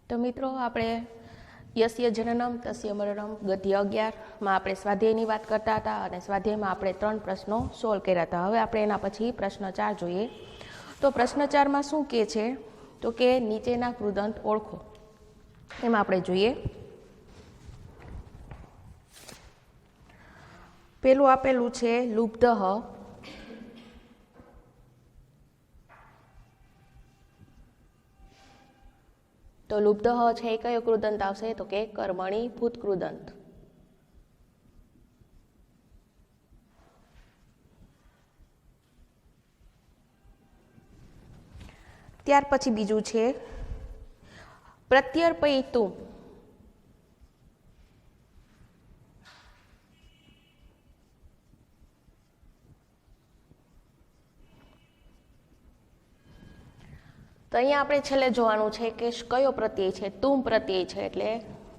તો મિત્રો આપણે યસ્ય જનનમ તસ્ય મરણમ ગદ્ય 11માં આપણે સ્વાધ્યાયની વાત કરતા હતા અને સ્વાધ્યાયમાં આપણે 3 પ્રશ્નો સોલ્વ કર્યા હતા. હવે આપણે એના પછી પ્રશ્ન 4 જોઈએ. તો પ્રશ્ન 4માં શું કહે છે? તો કે નીચેના કૃદંત ઓળખો. એમાં આપણે જોઈએ પેલું આપેલું છે લુબ્ધઃ. તો લુબ્ધઃ છે એ કયો કૃદંત આવશે? તો કે કર્મણી ભૂત કૃદંત. ત્યાર પછી બીજું છે પ્રત્યર્પયિતું. તો અહીંયા આપણે છેલ્લે જોવાનું છે કે કયો પ્રત્યય છે? તુમ પ્રત્યય છે, એટલે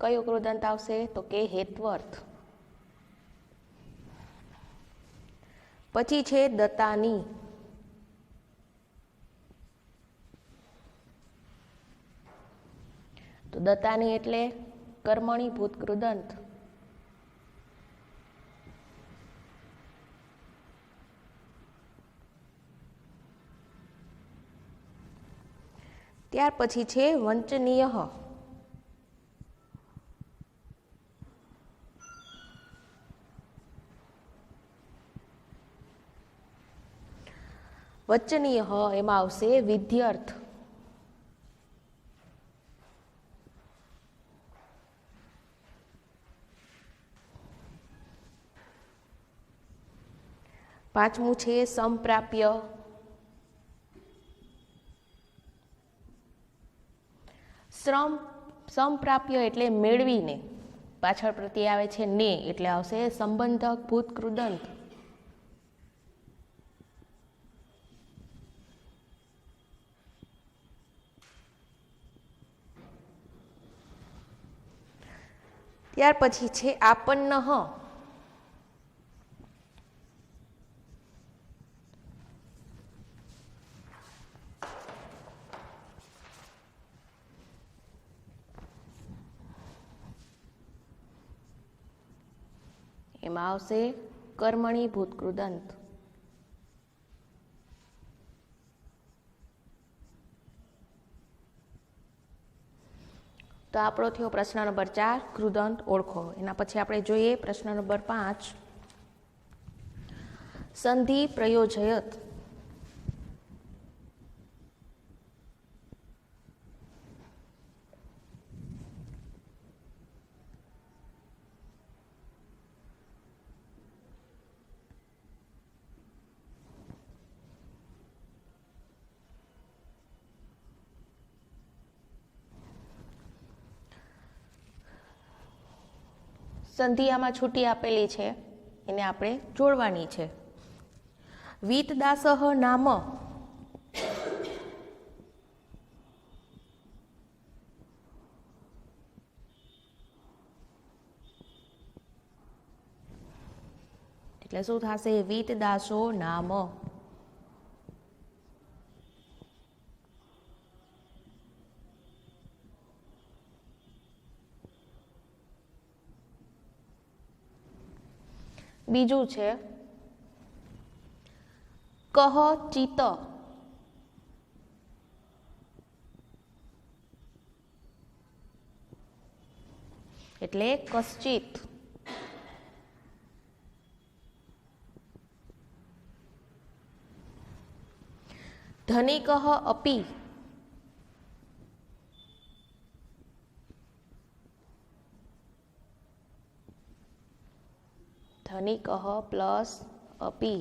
કયો કૃદંત આવશે? તો કે હેત્વર્થ. પછી છે દત્તાની. તો દત્તાની એટલે કર્મણી ભૂત કૃદંત. ત્યાર પછી છે વંચનીય. વચનીય એમાં આવશે વિધ્યર્થ. પાંચમું છે સંપ્રાપ્ય. સંપ્રાપ્ય એટલે મેળવીને. પાછળ પ્રત્યય આવે છે ને, એટલે આવશે સંબંધક ભૂત કૃદંત. ત્યાર પછી છે આપન્ન. એમાં આવશે કર્મણી ભૂત કૃદંત. તો આપણો થયો પ્રશ્ન નંબર 4 કૃદંત ઓળખો. એના પછી આપણે જોઈએ પ્રશ્ન નંબર 5 સંધિ પ્રયોજયત. સંધિ આમાં છૂટી આપેલી છે, એને આપણે જોડવાની છે. વીતદાસઃ નામ. એટલે શું થશે? વીતદાસો નામ. બીજું છે કહ ચિત. એટલે કશ્ચિત. ધનિકઃ અપી. ધનિકઃ પ્લસ અપી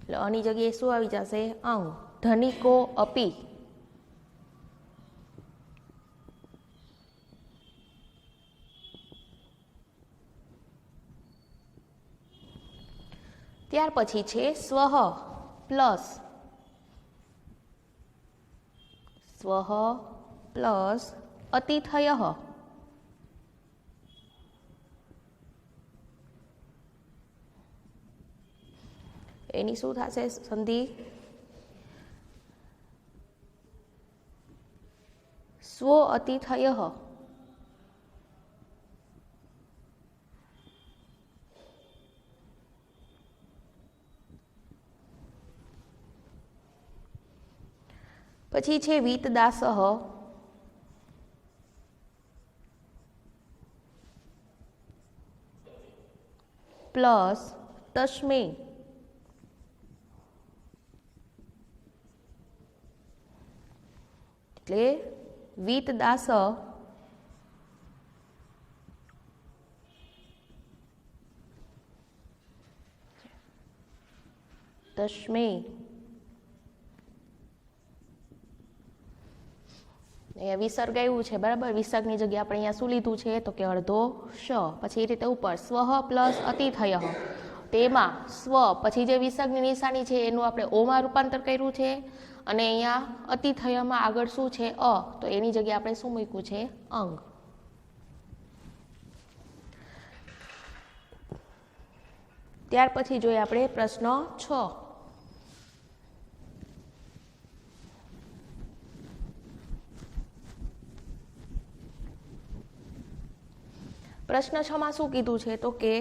એટલે આની જગ્યાએ શું આવી જશે? અંગ. ધનિકો અપી. ત્યાર પછી છે સ્વઃ પ્લસ અતિથયઃ. એની શું થશે સંધિ? સ્વ અતિથયઃ પછી છે વીતદાસઃ પ્લસ તસ્મે એટલે વીતદાસ તસ્મે વિસર્ગ આવ્યું છે બરાબર. વિસર્ગની જગ્યાએ આપણે અહીંયા શું લીધું છે તો કે અડધો શ. પછી એ રીતે ઉપર સ્વઃ પ્લસ અતિથયઃ તેમાં સ્વ પછી જે વિસર્ગની નિશાની છે એનું આપણે ઓમાં રૂપાંતર કર્યું છે અને અહીંયા અતિથયમાં આગળ શું છે અ તો એની જગ્યાએ આપણે શું મૂક્યું છે અંગ. ત્યાર પછી જોઈએ આપણે પ્રશ્ન 6. પ્રશ્ન 6 માં શું કીધું છે તો કે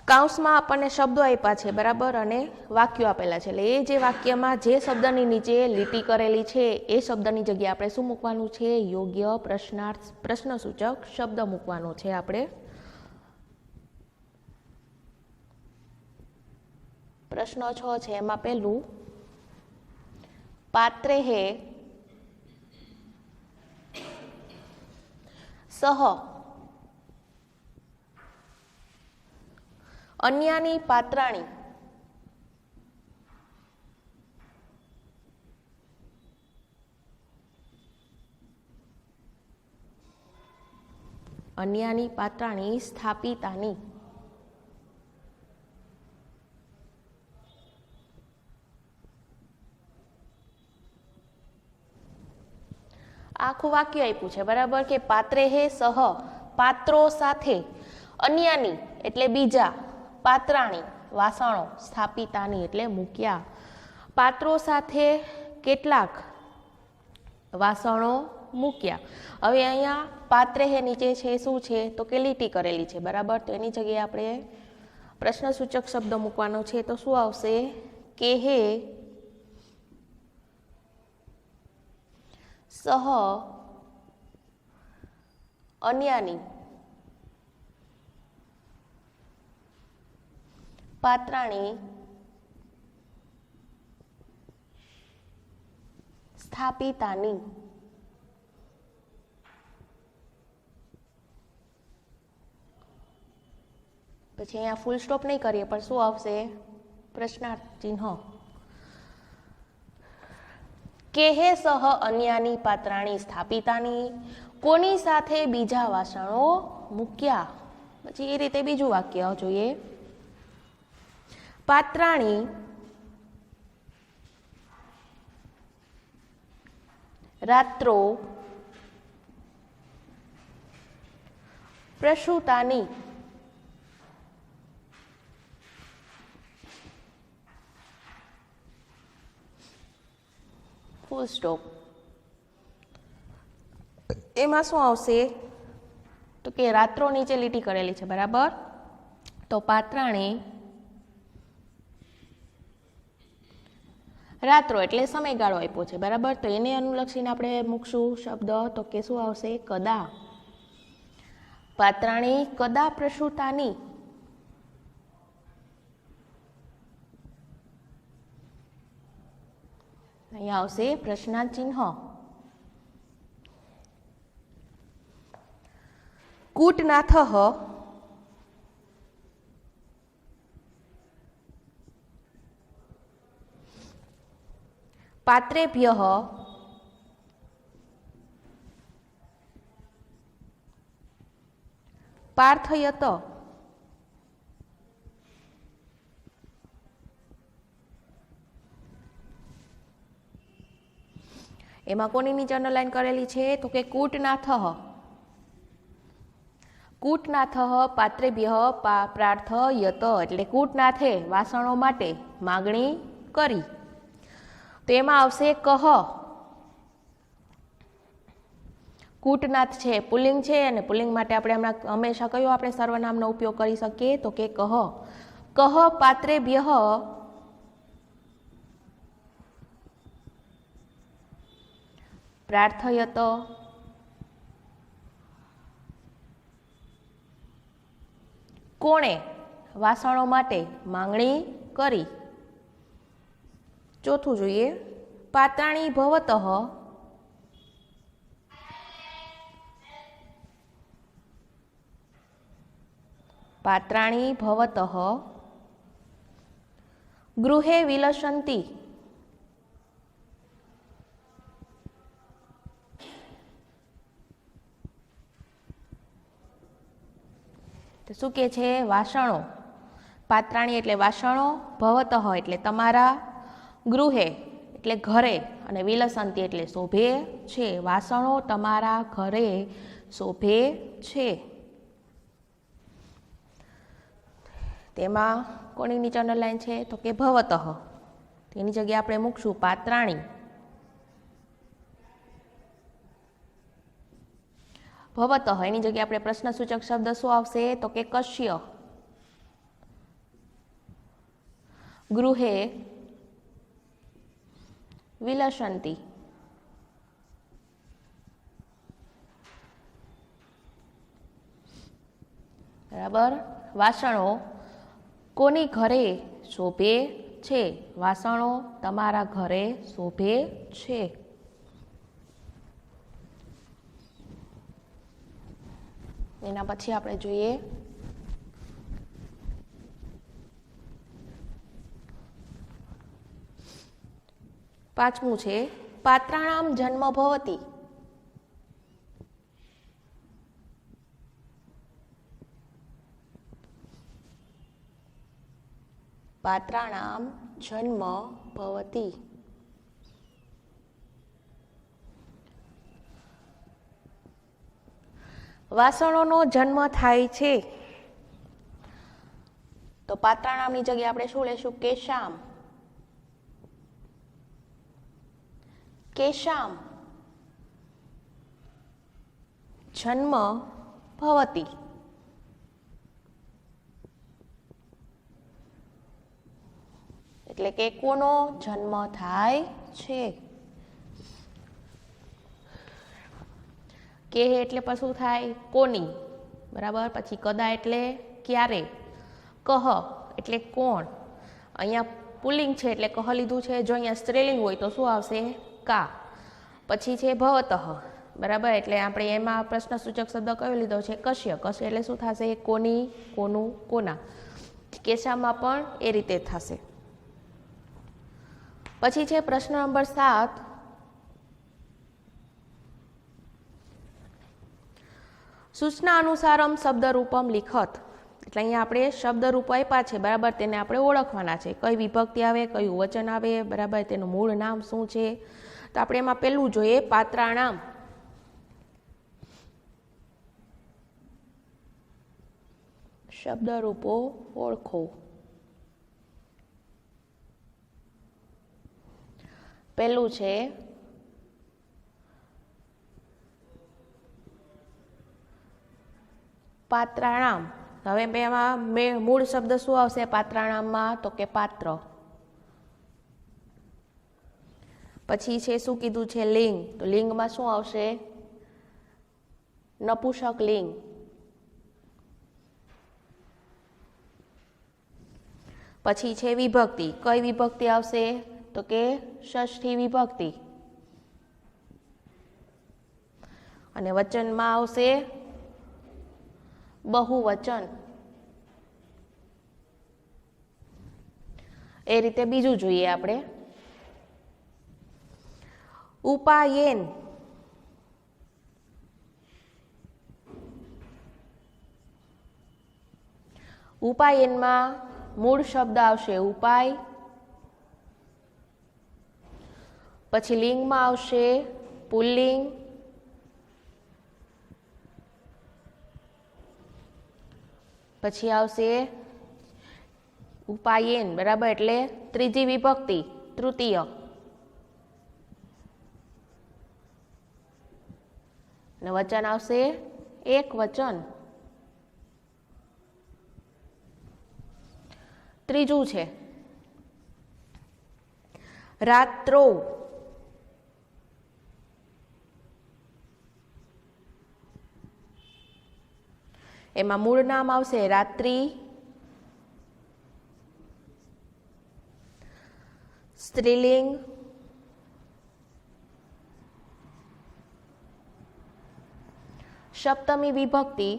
કાઉન્સમાં આપણને શબ્દો આપ્યા છે બરાબર અને વાક્યો આપેલા છે. એટલે એ જે વાક્યમાં જે શબ્દની નીચે લીટી કરેલી છે એ શબ્દની જગ્યાએ આપણે શું મૂકવાનું છે યોગ્ય પ્રશ્નાર્થ પ્રશ્નસૂચક શબ્દ મૂકવાનો છે આપણે. પ્રશ્ન 6 છે એમાં પહેલું પાત્રે હે સહ અન્યાની પાત્રાણી અન્યાની પાત્રાણી સ્થાપિતાની. આખું વાક્ય આપ્યું છે બરાબર કે પાત્રે હે સહ પાત્રો સાથે અન્યાની એટલે બીજા પાત્રાણી વાસણો સ્થાપિતાની એટલે મૂક્યા. પાત્રો સાથે કેટલાક વાસણો મૂક્યા. હવે અહીંયા પાત્રે હે નીચે છે શું છે તો કે લીટી કરેલી છે બરાબર. તો એની જગ્યાએ આપણે પ્રશ્નસૂચક શબ્દ મૂકવાનો છે તો શું આવશે કે હે સહ અન્યાની પાત્રાણી સ્થાપિતાની. પછી અહીંયા ફૂલ સ્ટોપ નહીં કરીએ પણ શું આવશે પ્રશ્નાર્થ ચિહ્ન. કેહે સહ અન્યાની પાત્રાણી સ્થાપિતાની કોની સાથે બીજા વાસણો મૂક્યા. પછી એ રીતે બીજું વાક્ય જોઈએ પાત્રાણી રાત્રો પ્રસૂતાની. Full stop. એમાં શું આવશે તો કે રાત્રો નીચે લીટી કરેલી છે બરાબર. તો પાત્રાણી રાત્રો એટલે સમયગાળો આપ્યો છે બરાબર. તો એને અનુલક્ષીને આપણે મૂકશું શબ્દ તો કે શું આવશે કદા. પાત્રાણી કદા પ્રસૂતાની. અહીંયા આવશે પ્રશ્નાર્થ ચિહ્ન. કૂટનાથઃ પાત્રેભ્યઃ પાર્થયત. એમાં કોની નીચે અંડરલાઈન કરેલી છે તો કે કૂટનાથઃ. કૂટનાથઃ પાત્રેભ્યઃ પ્રાર્થયત એટલે કૂટનાથે વાસણો માટે માગણી કરી. તો એમાં આવશે કહ કૂટનાથ છે પુલ્લિંગ છે અને પુલ્લિંગ માટે આપણે હંમેશા કયો આપણે સર્વનામનો ઉપયોગ કરી શકીએ તો કે કહ. કહ પાત્રેભ્યઃ પ્રાર્થયત. કોણે વાસણો માટે માંગણી કરી. ચોથું જોઈએ પાત્રાણી ભવતઃ પાત્રાણી ભવતઃ ગૃહે વિલસન્તિ. તો શું કે છે વાસણો પાત્રાણી એટલે વાસણો ભવતઃ એટલે તમારા ગૃહે એટલે ઘરે અને વિલસંતિ એટલે શોભે છે. વાસણો તમારા ઘરે શોભે છે. તેમાં કોની નીચે અંડરલાઈન છે તો કે ભવતઃ. તેની જગ્યાએ આપણે મૂકશું પાત્રાણી. ભવતઃ એની જગ્યાએ આપણે પ્રશ્નસૂચક શબ્દ શું આવશે તો કે કશ્ય. ગૃહે વિલસન્તિ. બરાબર. વાસણો કોની ઘરે શોભે છે. વાસણો તમારા ઘરે શોભે છે. એના પછી આપણે જોઈએ પાંચમું છે પાત્રાણામ જન્મ ભવતી. પાત્રાણામ જન્મ ભવતી. વાસણોનો જન્મ થાય છે તો પાત્રાણામની જગ્યાએ આપણે શું લેશું કેશામ. કેશામ જન્મ ભવતી. એટલે કે કોનો જન્મ થાય છે. કે એટલે પછી થાય કોની. બરાબર. પછી કદા એટલે ક્યારે. કહ એટલે કોણ. અહીંયા પુલ્લિંગ છે એટલે કહ લીધું છે. જો અહીંયા સ્ત્રીલિંગ હોય તો શું આવશે કા. પછી છે ભવતઃ. બરાબર. એટલે આપણે એમાં પ્રશ્નસૂચક શબ્દ કયો લીધો છે કશ્ય. કશ્ય એટલે શું થશે કોની કોનું કોના. કેશામાં પણ એ રીતે થશે. પછી છે પ્રશ્ન નંબર 7 સૂચના અનુસારમ શબ્દરૂપમ લિખત. એટલે અહીંયા આપણે શબ્દરૂપ આપ્યા છે. બરાબર. તેને આપણે ઓળખવાના છે. કઈ વિભક્તિ આવે કયું વચન આવે. બરાબર. તેનું મૂળ નામ શું છે. તો આપણે એમાં પહેલું જોઈએ પાત્રાણામ. શબ્દરૂપો ઓળખો. પહેલું છે પાત્રાણામ. હવે એમાં મૂળ શબ્દ શું આવશે પાત્રાણામમાં તો કે પાત્ર. પછી છે શું કીધું છે લિંગ. તો લિંગમાં શું આવશે નપુંસક લિંગ. પછી છે વિભક્તિ. કઈ વિભક્તિ આવશે તો કે ષષ્ઠી વિભક્તિ. અને વચનમાં આવશે બહુવચન. એ રીતે બીજું જોઈએ આપણે ઉપાયેન. ઉપાયનમાં મૂળ શબ્દ આવશે ઉપાય. પછી લિંગમાં આવશે પુલ્લિંગ. પછી આવશે ઉપાયેન. બરાબર. એટલે ત્રીજી વિભક્તિ તૃતીય. અને વચન આવશે એક વચન. ત્રીજું છે રાત્રો. એમાં મૂળ નામ આવશે રાત્રિ. સ્ત્રીલિંગ. સપ્તમી વિભક્તિ.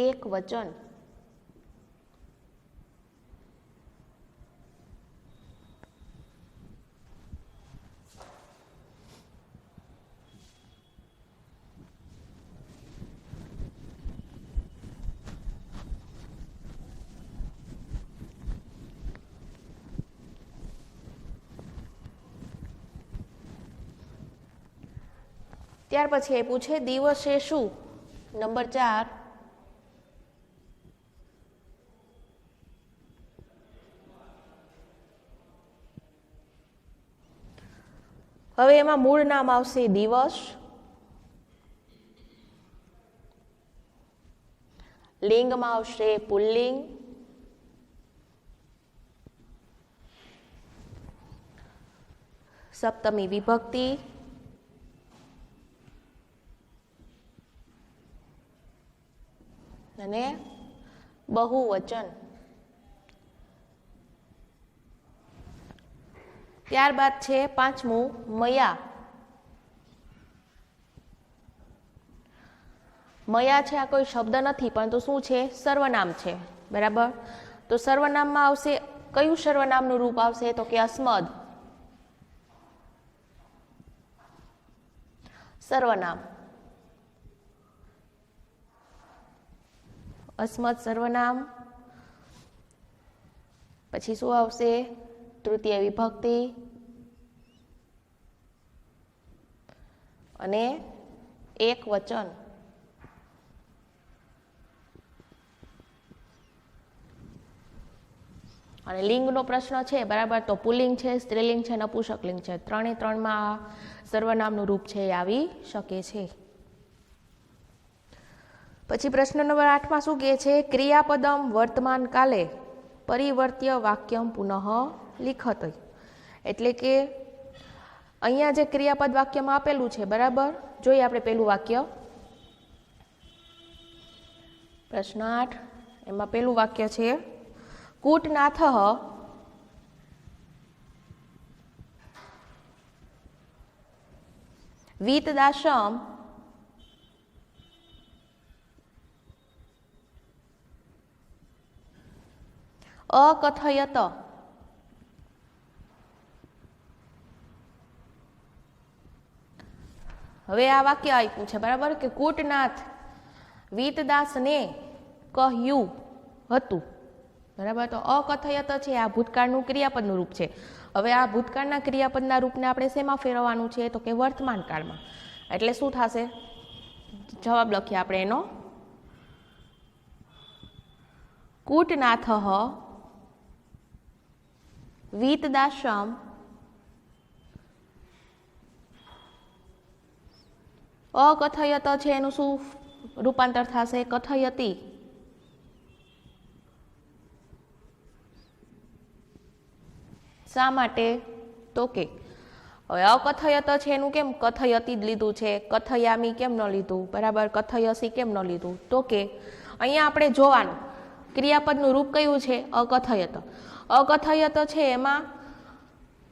એક વચન. ત્યાર પછી એ પૂછે દિવસે શું. નંબર 4 હવે એમાં મૂળ નામ આવશે દિવસ. લિંગમાં આવશે પુલ્લિંગ. સપ્તમી વિભક્તિ. અને બહુવચન. ત્યારબાદ છે પાંચમું મયા. મયા છે આ કોઈ શબ્દ નથી પરંતુ શું છે સર્વનામ છે. બરાબર. તો સર્વનામમાં આવશે કયું સર્વનામનું રૂપ આવશે તો કે અસ્મદ. સર્વનામ. અસ્મદ સર્વનામ. પછી શું આવશે તૃતીય વિભક્તિ અને એક વચન. અને લિંગનો પ્રશ્ન છે બરાબર. તો પુલ્લિંગ છે, સ્ત્રીલિંગ છે, નપુંસકલિંગ છે, ત્રણે ત્રણમાં સર્વનામનું રૂપ છે એ આવી શકે છે. પછી પ્રશ્ન નંબર 8માં શું કહે છે ક્રિયાપદમ વર્તમાન કાલે પરિવર્ત્ય વાક્યમ પુનઃ લિખત. એટલે કે અહીંયા જે ક્રિયાપદ વાક્યમાં આપેલું છે બરાબર. જોઈએ આપણે પેલું વાક્ય. પ્રશ્ન 8 એમાં પેલું વાક્ય છે કૂટનાથઃ વીતદાસમ અકથયત. હવે આ વાક્ય આપ્યું છે બરાબર કે કૂટનાથ વીતદાસને કહ્યું હતું. બરાબર. તો અકથયત છે આ ભૂતકાળનું ક્રિયાપદનું રૂપ છે. હવે આ ભૂતકાળના ક્રિયાપદના રૂપને આપણે શેમાં ફેરવવાનું છે તો કે વર્તમાન કાળમાં. એટલે શું થશે જવાબ લખીએ આપણે એનો. કૂટનાથઃ વીતદાસમ અકથયત છે એનું શું રૂપાંતર થશે કથયતી. શા માટે તો કે હવે અકથયત છે એનું કેમ કથયતી જ લીધું છે, કથયામી કેમ ન લીધું, બરાબર, કથયસી કેમ ન લીધું તો કે અહીંયા આપણે જોવાનું ક્રિયાપદનું રૂપ કયું છે અકથયત. અકથયત છે એમાં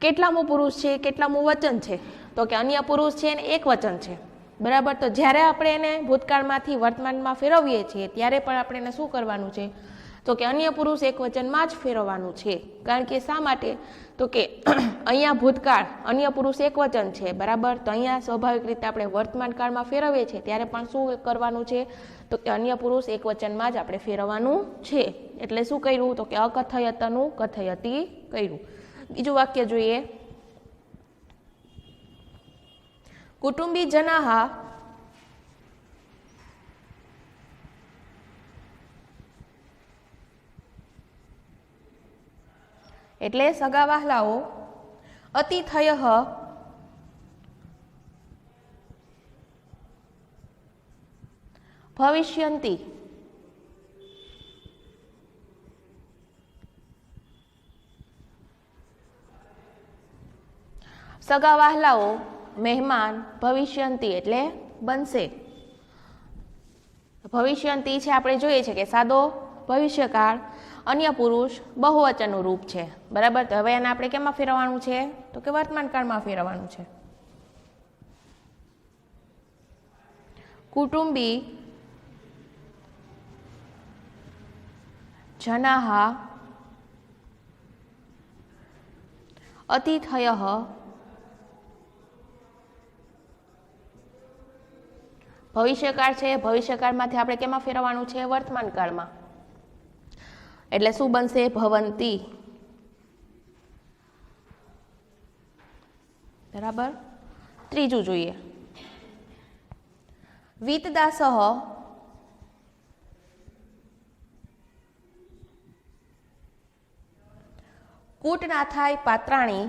કેટલામું પુરુષ છે કેટલામું વચન છે તો કે અન્ય પુરુષ છે ને એક વચન છે. બરાબર. તો જ્યારે આપણે એને ભૂતકાળમાંથી વર્તમાનમાં ફેરવીએ છીએ ત્યારે પણ આપણે એને શું કરવાનું છે તો કે અન્ય પુરુષ એક વચનમાં જ ફેરવવાનું છે. કારણ કે શા માટે તો કે અહીંયા ભૂતકાળ અન્ય પુરુષ એક વચન છે બરાબર. તો અહીંયા સ્વાભાવિક રીતે આપણે વર્તમાન કાળમાં ફેરવીએ છીએ ત્યારે પણ શું કરવાનું છે તો કે અન્ય પુરુષ એક વચનમાં જ આપણે ફેરવવાનું છે. એટલે શું કર્યું તો કે અકથયતનું કથયતી કર્યું. બીજું વાક્ય જોઈએ. કુટુંબી જનાહા એટલે સગા વહાલાઓ अतिथयः भविष्यन्ति। सगा वहालाओ मेहमान भविष्यन्ति एटले बनशे। भविष्यन्ति छे आपणे जोईए छे के सादो भविष्यकाळ, अन्य पुरुष बहुवचननुं रूप छे, बराबर। तो हवे आने आपणे केमां फेरववानुं छे? तो के वर्तमानकाळमां फेरववानुं छे। कुटुंबी जनाः अतिथयः भविष्यकाळ छे, भविष्यकाळमांथी आपणे केमां फेरववानुं छे? वर्तमानकाळमां। एटले शुं बनशे? भवन्ति, बराबर। त्रीजुं जोईए। वीतदासः कूटनाथाय पात्राणि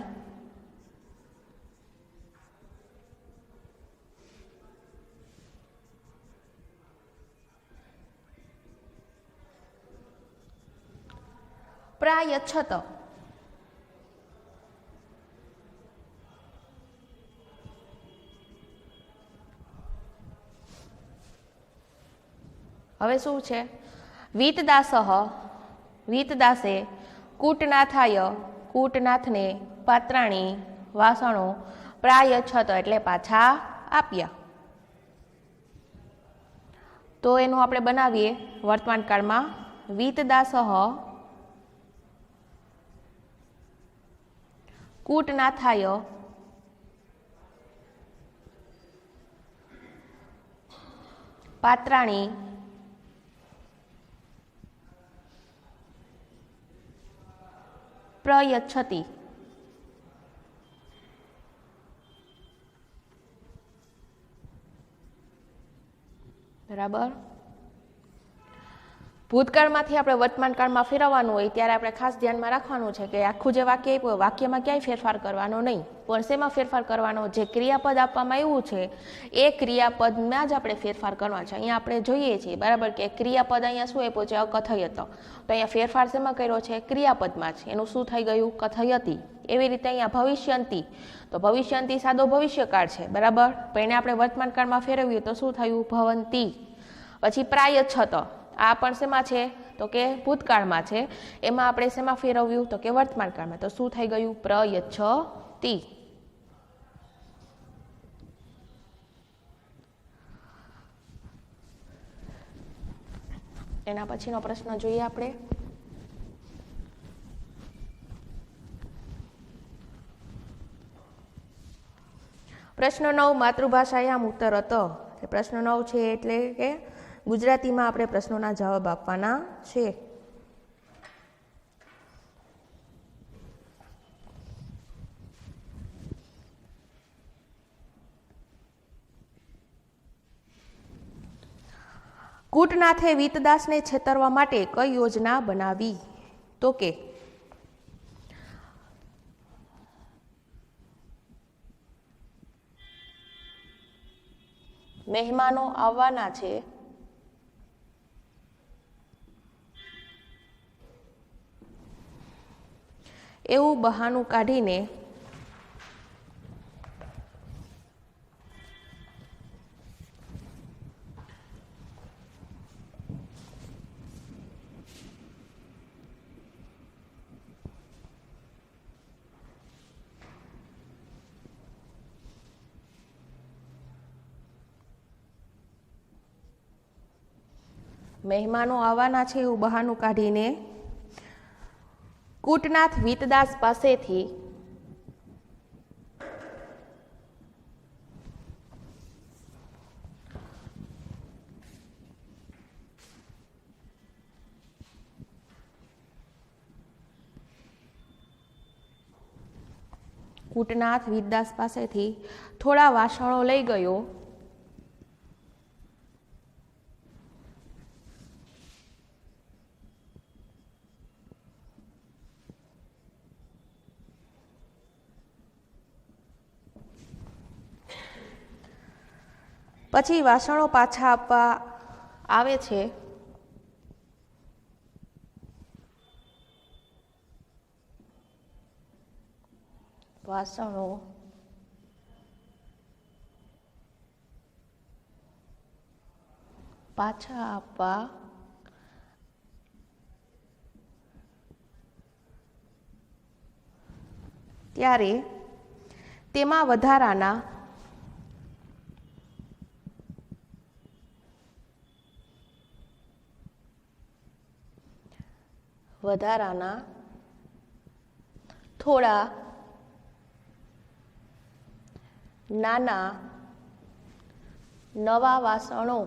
प्रायच्छत। हवे शुं छे? वीतदासः, वीतदासे कूटनाथाय, कूटनाथने पात्राणी वासणो प्रायच्छत एटले पाछा आप्या। तो एनु आपणे बनावीए वर्तमान काळमां। वीतदासः कूटनाथाय पात्राणी प्रयच्छति। बराबर। भूतकाळमांथी આપણે વર્તમાનકાળમાં ફેરવવાનું હોય ત્યારે આપણે ખાસ ધ્યાનમાં રાખવાનું છે કે આખું જે વાક્ય આપ્યું વાક્યમાં ક્યાંય ફેરફાર કરવાનો નહીં, પણ શેમાં ફેરફાર કરવાનો? જે ક્રિયાપદ આપવામાં આવ્યું છે એ ક્રિયાપદમાં જ આપણે ફેરફાર કરવાનો છે। અહીંયા આપણે જોઈએ છીએ, બરાબર, કે ક્રિયાપદ અહીંયા શું આપ્યું છે? અકથયત। તો અહીંયા ફેરફાર શેમાં કર્યો છે? ક્રિયાપદમાં જ। એનું શું થઈ ગયું? કથયતિ। એવી રીતે અહીંયા ભવિષ્યન્તિ, તો ભવિષ્યન્તિ સાદો ભવિષ્યકાળ છે, બરાબર, પણ એને આપણે વર્તમાનકાળમાં ફેરવ્યું તો શું થયું? ભવંતિ। પછી પ્રાયચ્છત, આ પણ શેમાં છે? તો કે ભૂતકાળમાં છે, એમાં આપણે શેમાં ફેરવ્યું? તો કે વર્તમાનકાળમાં। તો શું થઈ ગયું? પ્રયચ્છતિ। એના પછીનો પ્રશ્ન જોઈએ આપણે। પ્રશ્ન 9 માતૃભાષાયામ ઉત્તરત। પ્રશ્ન 9 છે એટલે કે ગુજરાતીમાં આપણે પ્રશ્નોના જવાબ આપવાના છે। કૂટનાથે વીતદાસને છેતરવા માટે કઈ યોજના બનાવી? તો કે મહેમાનો આવવાના છે, એવું બહાનું કાઢીને મહેમાનો આવવાના છે એવું બહાનું કાઢીને કૂટનાથ વીતદાસ પાસેથી કૂટનાથ વીતદાસ પાસેથી થોડા વાસણો લઈ ગયો પછી વાસણો પાછા આપવા આવે છે વાસણો પાછા આપવા ત્યારે તેમાં વધારાના થોડા નાના નવા વાસણો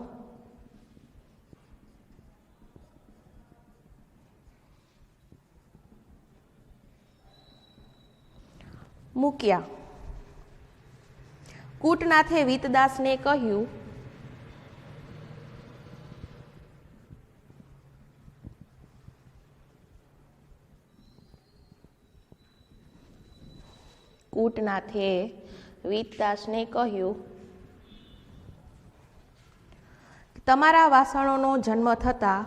મૂક્યા. કૂટનાથે વીતદાસને કહ્યું, કૂટનાથે વીતદાસને કહ્યું, તમારા વાસણોનો જન્મ થતા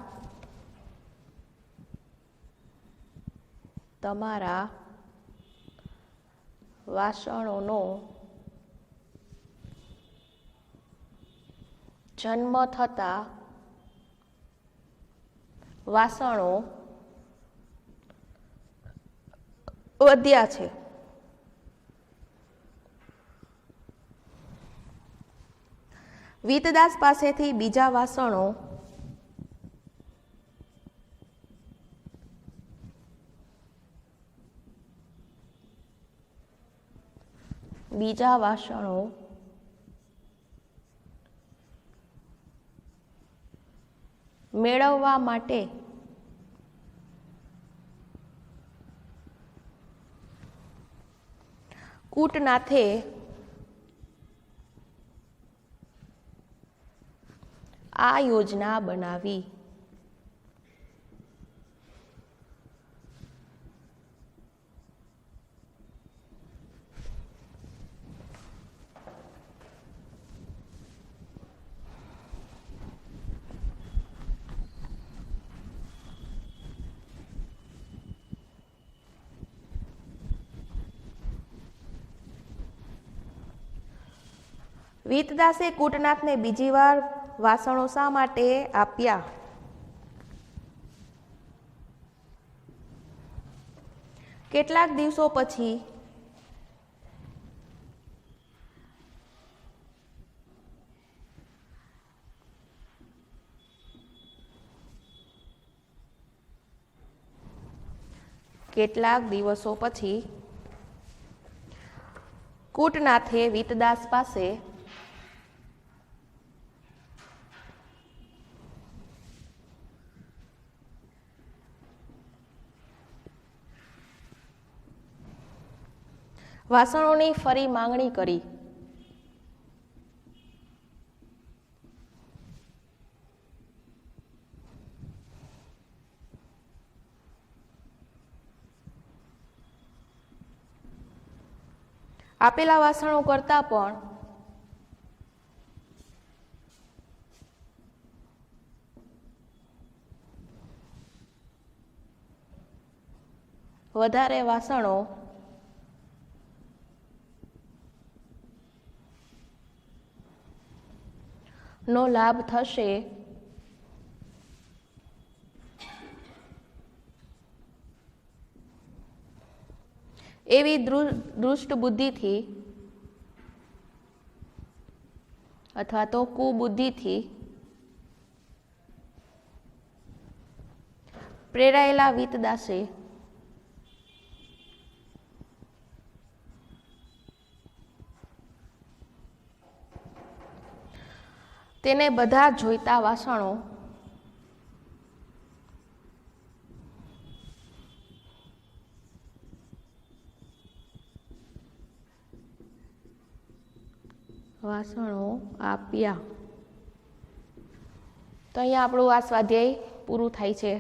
તમારા વાસણોનો જન્મ થતા વાસણો વધ્યા છે. વીતદાસ પાસેથી બીજા વાસણો મેળવવા માટે કૂટનાથે આ યોજના બનાવી. વીતદાસે કૂટનાથને બીજી વાર વાસણો શા માટે આપ્યા? કેટલાક દિવસો પછી કૂટનાથે વીતદાસ પાસે વાસણોની ફરી માંગણી કરી. આપેલા વાસણો કરતા પણ વધારે વાસણો નો લાભ થશે એવી દુષ્ટ બુદ્ધિથી અથવા તો કુબુદ્ધિથી પ્રેરાયેલા વીતદાસે તેને બધા જોઈતા વાસણો આપ્યા. તો અહીંયા આપણું આ સ્વાધ્યાય પૂરું થાય છે.